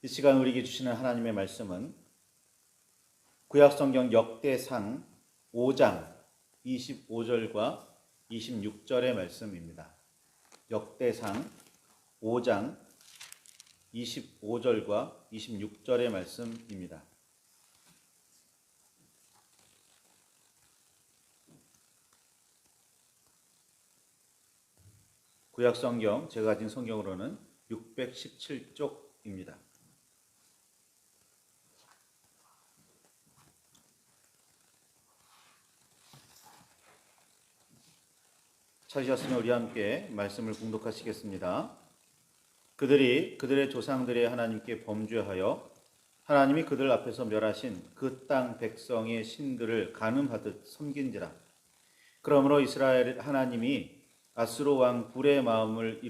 이 시간 우리에게 주시는 하나님의 말씀은 구약성경 역대상 5장 25절과 26절의 말씀입니다. 역대상 5장 25절과 26절의 말씀입니다. 구약성경 제가 가진 성경으로는 617쪽입니다. 찾으셨으면 우리 함께 말씀을 봉독하시겠습니다. 그들이 그들의 조상들의 하나님께 범죄하여 하나님이 그들 앞에서 멸하신 그 땅 백성의 신들을 간음하듯 섬긴지라. 그러므로 이스라엘 하나님이 아수르 왕 불의 마음을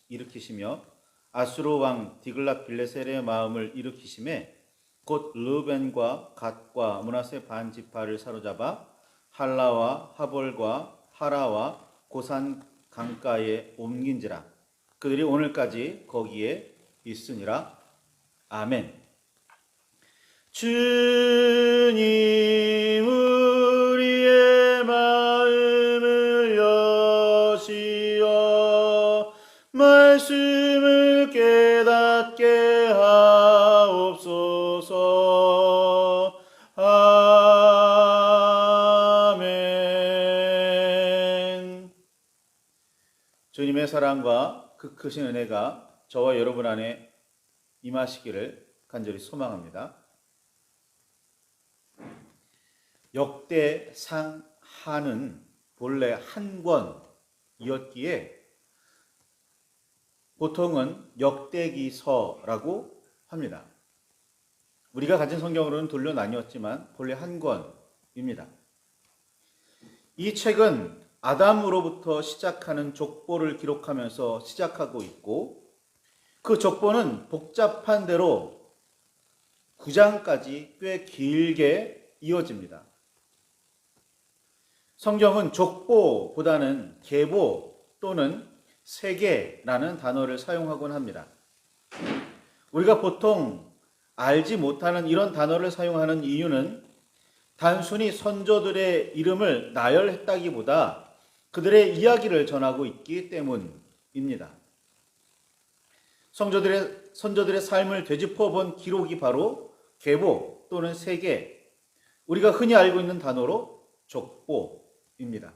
일으키시며 아수르 왕 디글랏빌레셀의 마음을 일으키심에 곧 르벤과 갓과 므낫세 반 지파를 사로잡아 할라와 하볼과 하라와 고산 강가에 옮긴지라. 그들이 오늘까지 거기에 있으니라. 아멘. 주님 우리의 마음을 여시어 말씀을 깨닫게 하옵소서. 아멘. 주님의 사랑과 그 크신 은혜가 저와 여러분 안에 임하시기를 간절히 소망합니다. 역대상하는 본래 한 권이었기에 보통은 역대기서라고 합니다. 우리가 가진 성경으로는 둘로 나뉘었지만 본래 한 권입니다. 이 책은 아담으로부터 시작하는 족보를 기록하면서 시작하고 있고 그 족보는 복잡한 대로 9장까지 꽤 길게 이어집니다. 성경은 족보보다는 계보 또는 세계라는 단어를 사용하곤 합니다. 우리가 보통 알지 못하는 이런 단어를 사용하는 이유는 단순히 선조들의 이름을 나열했다기보다 그들의 이야기를 전하고 있기 때문입니다. 선조들의 삶을 되짚어본 기록이 바로 계보 또는 세계, 우리가 흔히 알고 있는 단어로 족보입니다.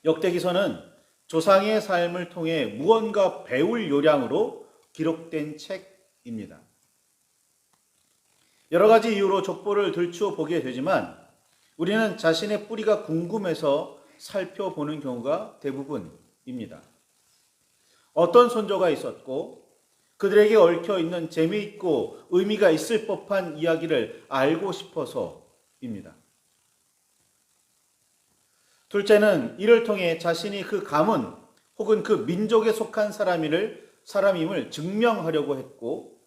역대기서는 조상의 삶을 통해 무언가 배울 요량으로 기록된 책입니다. 여러 가지 이유로 족보를 들추어 보게 되지만 우리는 자신의 뿌리가 궁금해서 살펴보는 경우가 대부분입니다. 어떤 선조가 있었고 그들에게 얽혀있는 재미있고 의미가 있을 법한 이야기를 알고 싶어서입니다. 둘째는 이를 통해 자신이 그 가문 혹은 그 민족에 속한 사람임을 증명하려고 했고,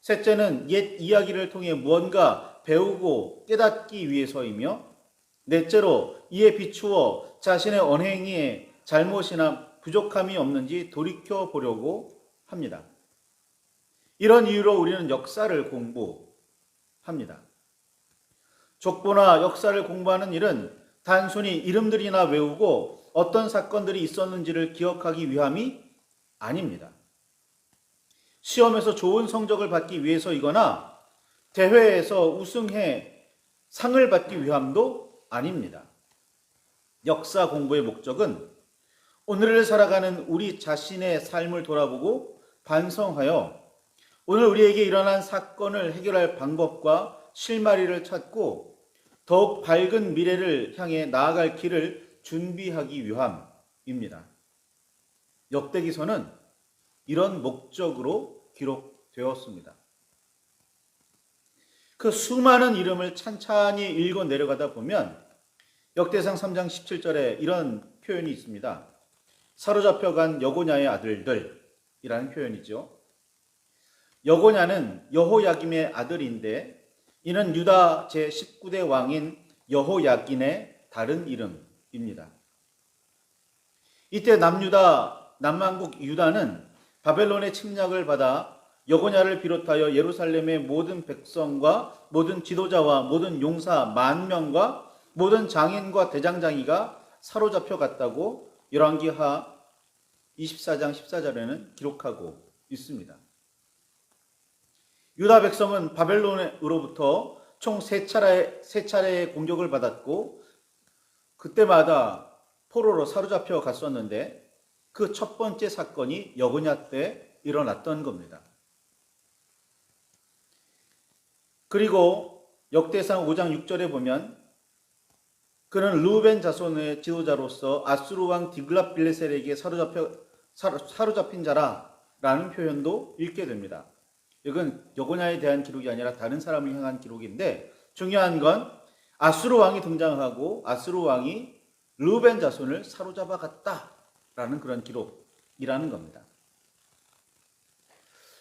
셋째는 옛 이야기를 통해 무언가 배우고 깨닫기 위해서이며, 넷째로 이에 비추어 자신의 언행에 잘못이나 부족함이 없는지 돌이켜보려고 합니다. 이런 이유로 우리는 역사를 공부합니다. 족보나 역사를 공부하는 일은 단순히 이름들이나 외우고 어떤 사건들이 있었는지를 기억하기 위함이 아닙니다. 시험에서 좋은 성적을 받기 위해서이거나 대회에서 우승해 상을 받기 위함도 아닙니다. 역사 공부의 목적은 오늘을 살아가는 우리 자신의 삶을 돌아보고 반성하여 오늘 우리에게 일어난 사건을 해결할 방법과 실마리를 찾고 더욱 밝은 미래를 향해 나아갈 길을 준비하기 위함입니다. 역대기서는 이런 목적으로 기록되었습니다. 그 수많은 이름을 찬찬히 읽어 내려가다 보면 역대상 3장 17절에 이런 표현이 있습니다. 사로잡혀간 여고냐의 아들들이라는 표현이죠. 여고냐는 여호야김의 아들인데 이는 유다 제19대 왕인 여호야긴의 다른 이름입니다. 이때 남유다, 남왕국 유다는 바벨론의 침략을 받아 여고냐를 비롯하여 예루살렘의 모든 백성과 모든 지도자와 모든 용사 10,000명과 모든 장인과 대장장이가 사로잡혀 갔다고 열왕기하 24장 14절에는 기록하고 있습니다. 유다 백성은 바벨론으로부터 총 3차례의 공격을 받았고 그때마다 포로로 사로잡혀 갔었는데 그 첫 번째 사건이 여고냐 때 일어났던 겁니다. 그리고 역대상 5장 6절에 보면 그는 르우벤 자손의 지도자로서 아수르 왕 디글랏빌레셀에게 사로잡힌 자라라는 표현도 읽게 됩니다. 이건 여고냐에 대한 기록이 아니라 다른 사람을 향한 기록인데 중요한 건 아수르 왕이 등장하고 아수르 왕이 르우벤 자손을 사로잡아 갔다라는 그런 기록이라는 겁니다.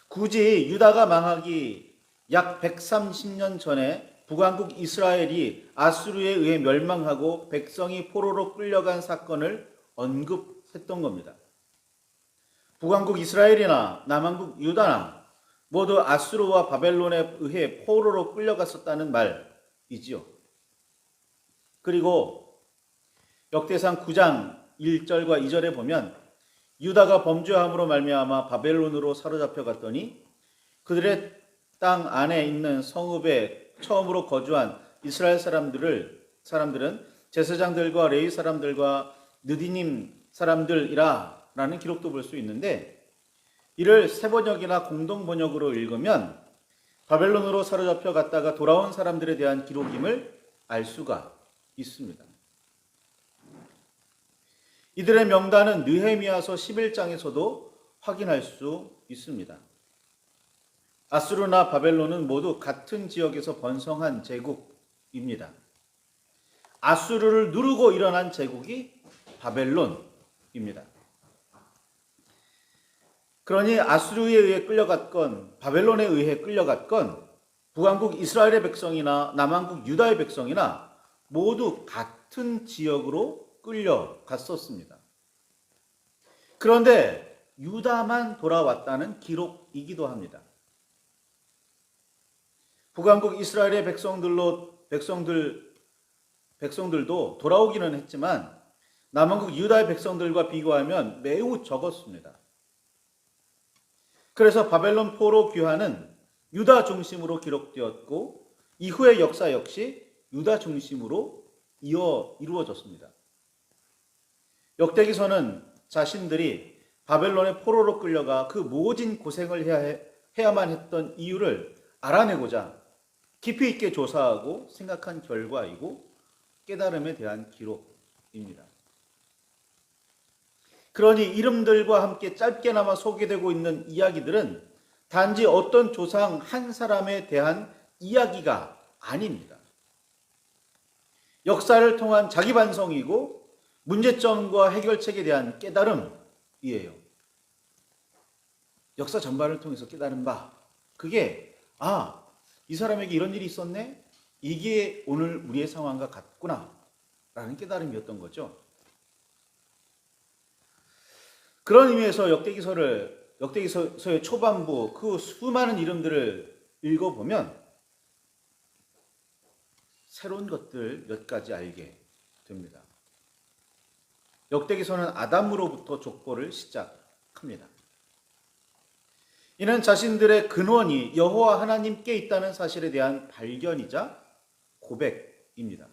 굳이 유다가 망하기 약 130년 전에 북왕국 이스라엘이 아수르에 의해 멸망하고 백성이 포로로 끌려간 사건을 언급했던 겁니다. 북왕국 이스라엘이나 남왕국 유다나 모두 아수르와 바벨론에 의해 포로로 끌려갔었다는 말이지요. 그리고 역대상 9장 1절과 2절에 보면 유다가 범죄함으로 말미암아 바벨론으로 사로잡혀 갔더니 그들의 땅 안에 있는 성읍에 처음으로 거주한 이스라엘 사람들은 제사장들과 레위 사람들과 느디님 사람들이라 라는 기록도 볼 수 있는데 이를 세번역이나 공동번역으로 읽으면 바벨론으로 사로잡혀 갔다가 돌아온 사람들에 대한 기록임을 알 수가 있습니다. 이들의 명단은 느헤미야서 11장에서도 확인할 수 있습니다. 아수르나 바벨론은 모두 같은 지역에서 번성한 제국입니다. 아수르를 누르고 일어난 제국이 바벨론입니다. 그러니 아수르에 의해 끌려갔건 바벨론에 의해 끌려갔건 북왕국 이스라엘의 백성이나 남왕국 유다의 백성이나 모두 같은 지역으로 끌려갔었습니다. 그런데 유다만 돌아왔다는 기록이기도 합니다. 북왕국 이스라엘의 백성들도 돌아오기는 했지만 남왕국 유다의 백성들과 비교하면 매우 적었습니다. 그래서 바벨론 포로 귀환은 유다 중심으로 기록되었고 이후의 역사 역시 유다 중심으로 이루어졌습니다. 역대기서는 자신들이 바벨론의 포로로 끌려가 그 모진 고생을 해야만 했던 이유를 알아내고자 깊이 있게 조사하고 생각한 결과이고 깨달음에 대한 기록입니다. 그러니 이름들과 함께 짧게나마 소개되고 있는 이야기들은 단지 어떤 조상 한 사람에 대한 이야기가 아닙니다. 역사를 통한 자기 반성이고 문제점과 해결책에 대한 깨달음이에요. 역사 전반을 통해서 깨달은 바, 그게 이 사람에게 이런 일이 있었네? 이게 오늘 우리의 상황과 같구나 라는 깨달음이었던 거죠. 그런 의미에서 역대기서의 초반부 그 수많은 이름들을 읽어보면 새로운 것들 몇 가지 알게 됩니다. 역대기서는 아담으로부터 족보를 시작합니다. 이는 자신들의 근원이 여호와 하나님께 있다는 사실에 대한 발견이자 고백입니다.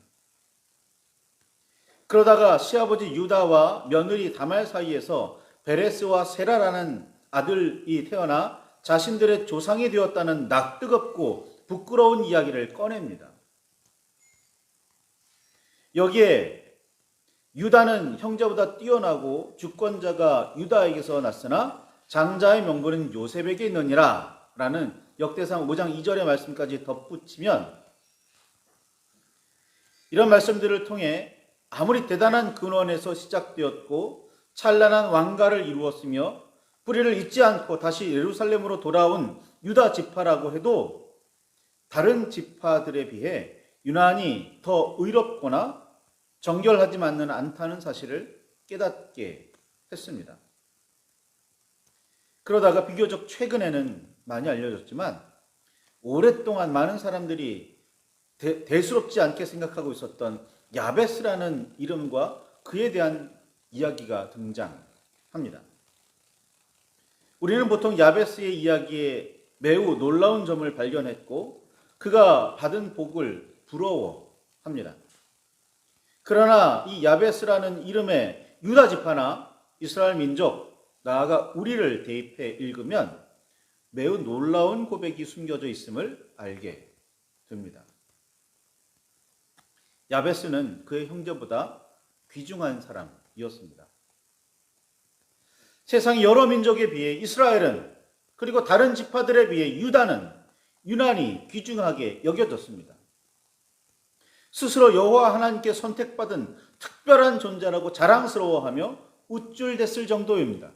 그러다가 시아버지 유다와 며느리 다말 사이에서 베레스와 세라라는 아들이 태어나 자신들의 조상이 되었다는 낯뜨겁고 부끄러운 이야기를 꺼냅니다. 여기에 유다는 형제보다 뛰어나고 주권자가 유다에게서 났으나 장자의 명분은 요셉에게 있느니라 라는 역대상 5장 2절의 말씀까지 덧붙이면 이런 말씀들을 통해 아무리 대단한 근원에서 시작되었고 찬란한 왕가를 이루었으며 뿌리를 잊지 않고 다시 예루살렘으로 돌아온 유다 지파라고 해도 다른 지파들에 비해 유난히 더 의롭거나 정결하지 않다는 사실을 깨닫게 했습니다. 그러다가 비교적 최근에는 많이 알려졌지만 오랫동안 많은 사람들이 대수롭지 않게 생각하고 있었던 야베스라는 이름과 그에 대한 이야기가 등장합니다. 우리는 보통 야베스의 이야기에 매우 놀라운 점을 발견했고 그가 받은 복을 부러워합니다. 그러나 이 야베스라는 이름의 유다 지파나 이스라엘 민족, 나아가 우리를 대입해 읽으면 매우 놀라운 고백이 숨겨져 있음을 알게 됩니다. 야베스는 그의 형제보다 귀중한 사람이었습니다. 세상 여러 민족에 비해 이스라엘은, 그리고 다른 지파들에 비해 유다는 유난히 귀중하게 여겨졌습니다. 스스로 여호와 하나님께 선택받은 특별한 존재라고 자랑스러워하며 우쭐댔을 정도입니다.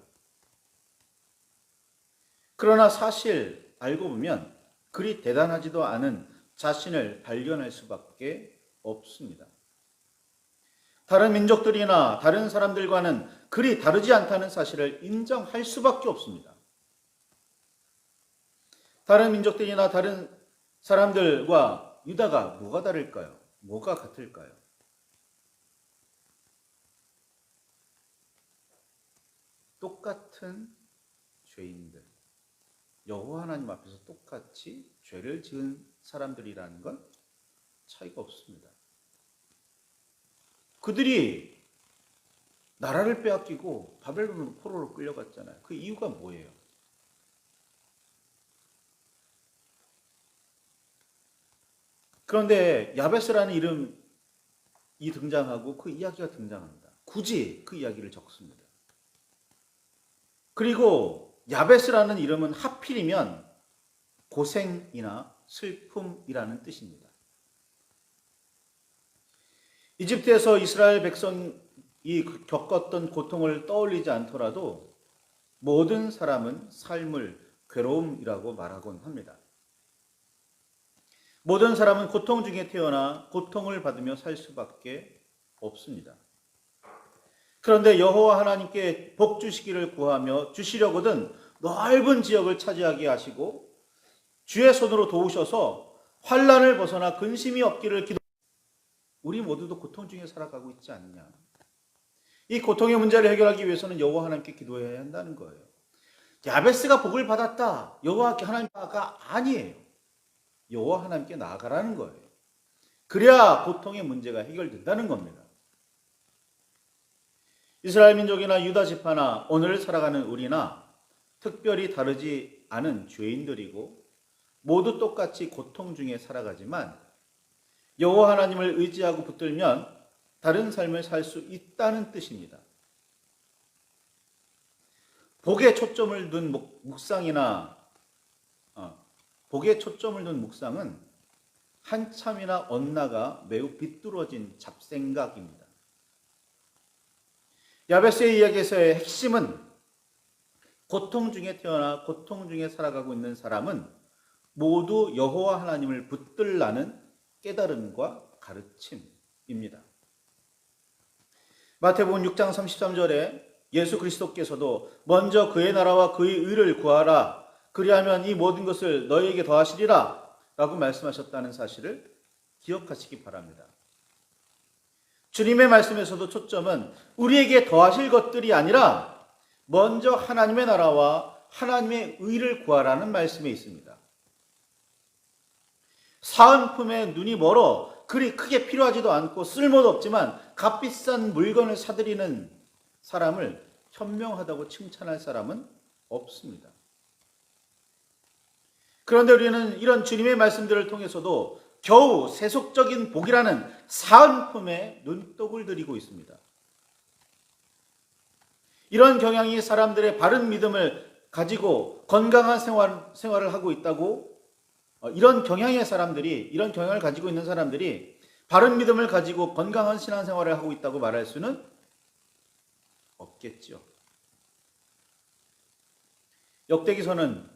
그러나 사실 알고 보면 그리 대단하지도 않은 자신을 발견할 수밖에 없습니다. 다른 민족들이나 다른 사람들과는 그리 다르지 않다는 사실을 인정할 수밖에 없습니다. 다른 민족들이나 다른 사람들과 유다가 뭐가 다를까요? 뭐가 같을까요? 똑같은 죄인들, 여호와 하나님 앞에서 똑같이 죄를 지은 사람들이라는 건 차이가 없습니다. 그들이 나라를 빼앗기고 바벨론 포로로 끌려갔잖아요. 그 이유가 뭐예요? 그런데 야베스라는 이름이 등장하고 그 이야기가 등장합니다. 굳이 그 이야기를 적습니다. 그리고 야베스라는 이름은 하필이면 고생이나 슬픔이라는 뜻입니다. 이집트에서 이스라엘 백성이 겪었던 고통을 떠올리지 않더라도 모든 사람은 삶을 괴로움이라고 말하곤 합니다. 모든 사람은 고통 중에 태어나 고통을 받으며 살 수밖에 없습니다. 그런데 여호와 하나님께 복 주시기를 구하며 주시려거든 넓은 지역을 차지하게 하시고 주의 손으로 도우셔서 환난을 벗어나 근심이 없기를 기도. 우리 모두도 고통 중에 살아가고 있지 않냐? 이 고통의 문제를 해결하기 위해서는 여호와 하나님께 기도해야 한다는 거예요. 야베스가 복을 받았다. 여호와 하나님가 아니에요. 여호와 하나님께 나아가라는 거예요. 그래야 고통의 문제가 해결된다는 겁니다. 이스라엘 민족이나 유다 지파나 오늘 살아가는 우리나 특별히 다르지 않은 죄인들이고 모두 똑같이 고통 중에 살아가지만 여호와 하나님을 의지하고 붙들면 다른 삶을 살 수 있다는 뜻입니다. 복에 초점을 둔 묵상은 한참이나 엇나가 매우 비뚤어진 잡생각입니다. 야베스의 이야기에서의 핵심은 고통 중에 태어나 고통 중에 살아가고 있는 사람은 모두 여호와 하나님을 붙들라는 깨달음과 가르침입니다. 마태복음 6장 33절에 예수 그리스도께서도 먼저 그의 나라와 그의 의를 구하라. 그리하면 이 모든 것을 너희에게 더하시리라 라고 말씀하셨다는 사실을 기억하시기 바랍니다. 주님의 말씀에서도 초점은 우리에게 더하실 것들이 아니라 먼저 하나님의 나라와 하나님의 의를 구하라는 말씀에 있습니다. 사은품에 눈이 멀어 그리 크게 필요하지도 않고 쓸모도 없지만 값비싼 물건을 사들이는 사람을 현명하다고 칭찬할 사람은 없습니다. 그런데 우리는 이런 주님의 말씀들을 통해서도 겨우 세속적인 복이라는 사은품에 눈독을 들이고 있습니다. 이런 경향이 사람들의 바른 믿음을 가지고 건강한 생활을 하고 있다고, 이런 경향을 가지고 있는 사람들이 바른 믿음을 가지고 건강한 신앙생활을 하고 있다고 말할 수는 없겠죠. 역대기서는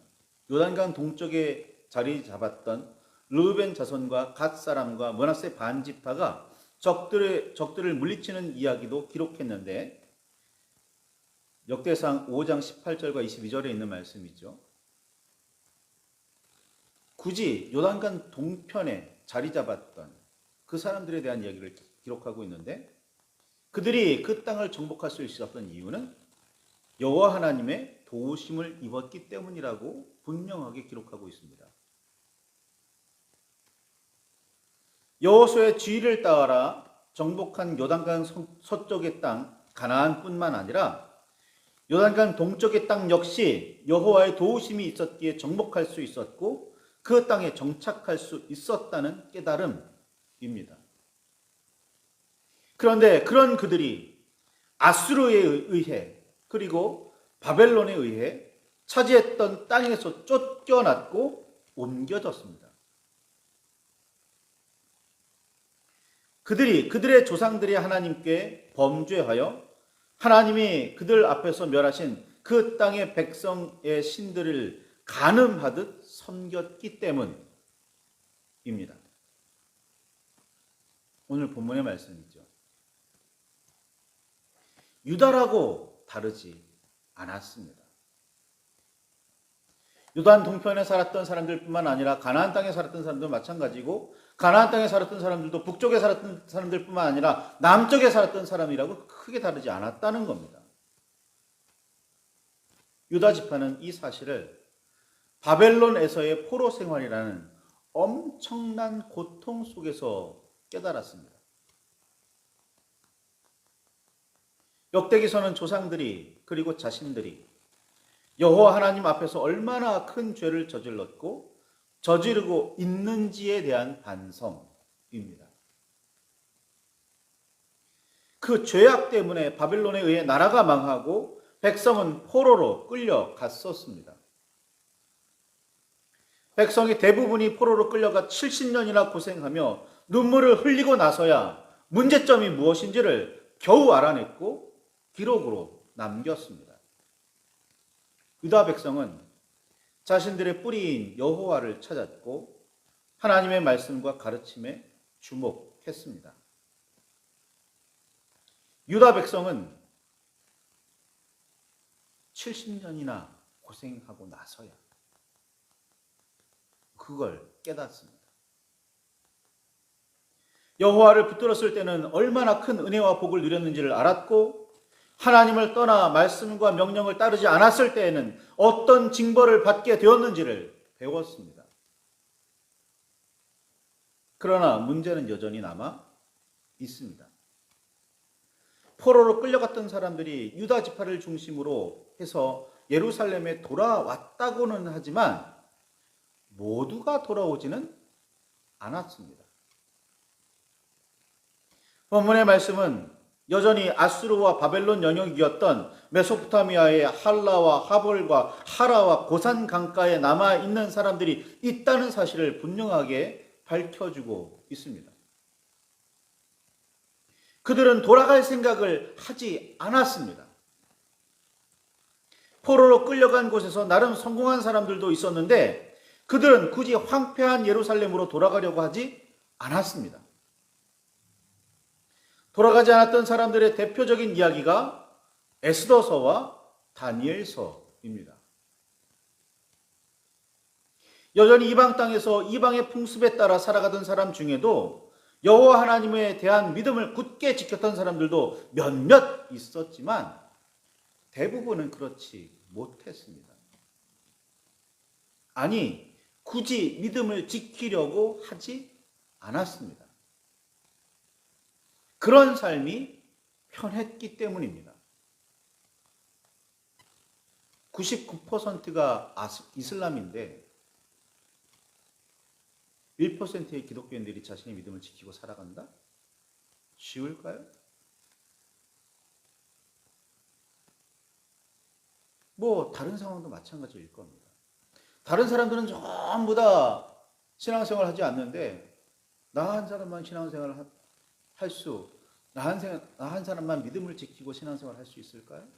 요단강 동쪽에 자리 잡았던 르우벤 자손과 갓 사람과 므낫세 반지파가 적들을 물리치는 이야기도 기록했는데 역대상 5장 18절과 22절에 있는 말씀이죠. 굳이 요단강 동편에 자리 잡았던 그 사람들에 대한 이야기를 기록하고 있는데, 그들이 그 땅을 정복할 수 있었던 이유는 여호와 하나님의 도우심을 입었기 때문이라고 분명하게 기록하고 있습니다. 여호수아의 지휘를 따라 정복한 요단강 서쪽의 땅 가나안뿐만 아니라 요단강 동쪽의 땅 역시 여호와의 도우심이 있었기에 정복할 수 있었고 그 땅에 정착할 수 있었다는 깨달음입니다. 그런데 그런 그들이 아수르에 의해 그리고 바벨론에 의해 차지했던 땅에서 쫓겨났고 옮겨졌습니다. 그들의 조상들이 하나님께 범죄하여 하나님이 그들 앞에서 멸하신 그 땅의 백성의 신들을 간음하듯 섬겼기 때문입니다. 오늘 본문의 말씀이죠. 유다라고 다르지 않았습니다. 요단 동편에 살았던 사람들뿐만 아니라 가나안 땅에 살았던 사람들도 마찬가지고, 가나안 땅에 살았던 사람들도 북쪽에 살았던 사람들뿐만 아니라 남쪽에 살았던 사람이라고 크게 다르지 않았다는 겁니다. 유다 지파는 이 사실을 바벨론에서의 포로 생활이라는 엄청난 고통 속에서 깨달았습니다. 역대기서는 조상들이 그리고 자신들이 여호와 하나님 앞에서 얼마나 큰 죄를 저질렀고 저지르고 있는지에 대한 반성입니다. 그 죄악 때문에 바벨론에 의해 나라가 망하고 백성은 포로로 끌려갔었습니다. 백성이 대부분이 포로로 끌려가 70년이나 고생하며 눈물을 흘리고 나서야 문제점이 무엇인지를 겨우 알아냈고 기록으로 남겼습니다. 유다 백성은 자신들의 뿌리인 여호와를 찾았고 하나님의 말씀과 가르침에 주목했습니다. 유다 백성은 70년이나 고생하고 나서야 그걸 깨닫습니다. 여호와를 붙들었을 때는 얼마나 큰 은혜와 복을 누렸는지를 알았고, 하나님을 떠나 말씀과 명령을 따르지 않았을 때에는 어떤 징벌을 받게 되었는지를 배웠습니다. 그러나 문제는 여전히 남아 있습니다. 포로로 끌려갔던 사람들이 유다 지파를 중심으로 해서 예루살렘에 돌아왔다고는 하지만 모두가 돌아오지는 않았습니다. 본문의 말씀은 여전히 아수르와 바벨론 영역이었던 메소포타미아의 할라와 하볼과 하라와 고산 강가에 남아있는 사람들이 있다는 사실을 분명하게 밝혀주고 있습니다. 그들은 돌아갈 생각을 하지 않았습니다. 포로로 끌려간 곳에서 나름 성공한 사람들도 있었는데 그들은 굳이 황폐한 예루살렘으로 돌아가려고 하지 않았습니다. 돌아가지 않았던 사람들의 대표적인 이야기가 에스더서와 다니엘서입니다. 여전히 이방 땅에서 이방의 풍습에 따라 살아가던 사람 중에도 여호와 하나님에 대한 믿음을 굳게 지켰던 사람들도 몇몇 있었지만 대부분은 그렇지 못했습니다. 아니, 굳이 믿음을 지키려고 하지 않았습니다. 그런 삶이 편했기 때문입니다. 99%가 이슬람인데 1%의 기독교인들이 자신의 믿음을 지키고 살아간다? 쉬울까요? 다른 상황도 마찬가지일 겁니다. 다른 사람들은 전부 다 신앙생활 하지 않는데 나 한 사람만 신앙생활을 나 한 사람만 믿음을 지키고 신앙생활 할 수 있을까요?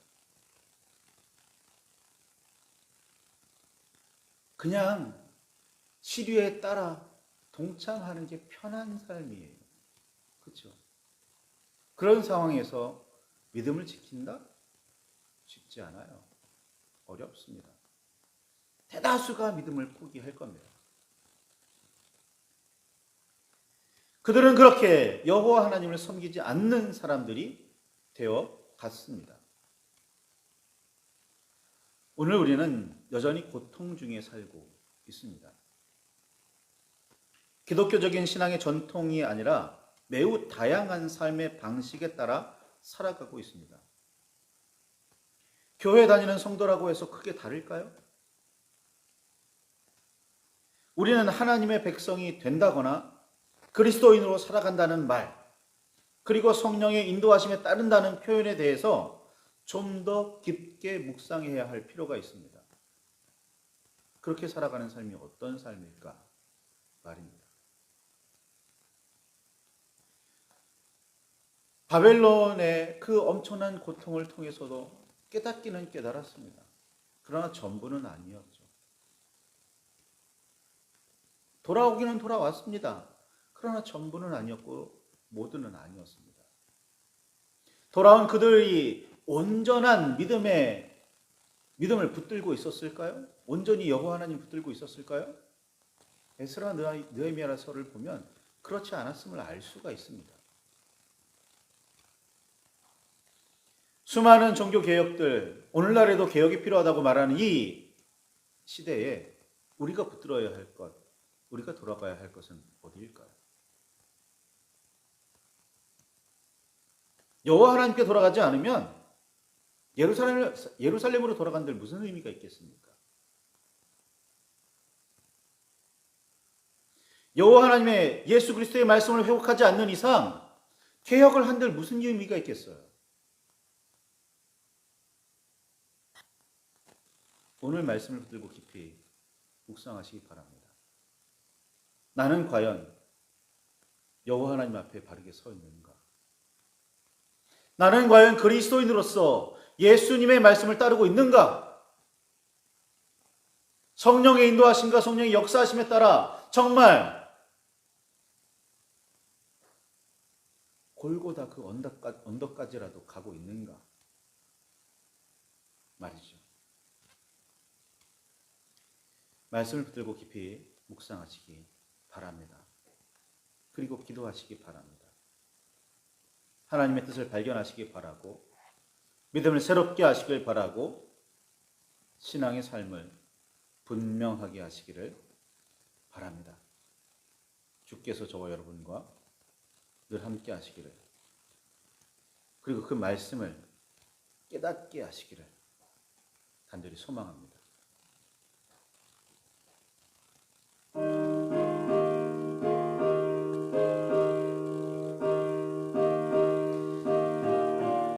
그냥 시류에 따라 동참하는 게 편한 삶이에요. 그렇죠? 그런 상황에서 믿음을 지킨다? 쉽지 않아요. 어렵습니다. 대다수가 믿음을 포기할 겁니다. 그들은 그렇게 여호와 하나님을 섬기지 않는 사람들이 되어 갔습니다. 오늘 우리는 여전히 고통 중에 살고 있습니다. 기독교적인 신앙의 전통이 아니라 매우 다양한 삶의 방식에 따라 살아가고 있습니다. 교회 다니는 성도라고 해서 크게 다를까요? 우리는 하나님의 백성이 된다거나 그리스도인으로 살아간다는 말, 그리고 성령의 인도하심에 따른다는 표현에 대해서 좀 더 깊게 묵상해야 할 필요가 있습니다. 그렇게 살아가는 삶이 어떤 삶일까 말입니다. 바벨론의 그 엄청난 고통을 통해서도 깨닫기는 깨달았습니다. 그러나 전부는 아니었죠. 돌아오기는 돌아왔습니다. 그러나 전부는 아니었고 모두는 아니었습니다. 돌아온 그들이 온전한 믿음을 붙들고 있었을까요? 온전히 여호와 하나님 붙들고 있었을까요? 에스라 느헤미야서를 보면 그렇지 않았음을 알 수가 있습니다. 수많은 종교 개혁들, 오늘날에도 개혁이 필요하다고 말하는 이 시대에 우리가 붙들어야 할 것, 우리가 돌아가야 할 것은 어디일까요? 여호와 하나님께 돌아가지 않으면 예루살렘으로 돌아간들 무슨 의미가 있겠습니까? 여호와 하나님의 예수 그리스도의 말씀을 회복하지 않는 이상 개혁을 한들 무슨 의미가 있겠어요? 오늘 말씀을 붙들고 깊이 묵상하시기 바랍니다. 나는 과연 여호와 하나님 앞에 바르게 서 있는가? 나는 과연 그리스도인으로서 예수님의 말씀을 따르고 있는가? 성령의 인도하심과 성령의 역사하심에 따라 정말 골고다 그 언덕까지라도 가고 있는가? 말이죠. 말씀을 붙들고 깊이 묵상하시기 바랍니다. 그리고 기도하시기 바랍니다. 하나님의 뜻을 발견하시기 바라고 믿음을 새롭게 하시길 바라고 신앙의 삶을 분명하게 하시기를 바랍니다. 주께서 저와 여러분과 늘 함께 하시기를, 그리고 그 말씀을 깨닫게 하시기를 간절히 소망합니다.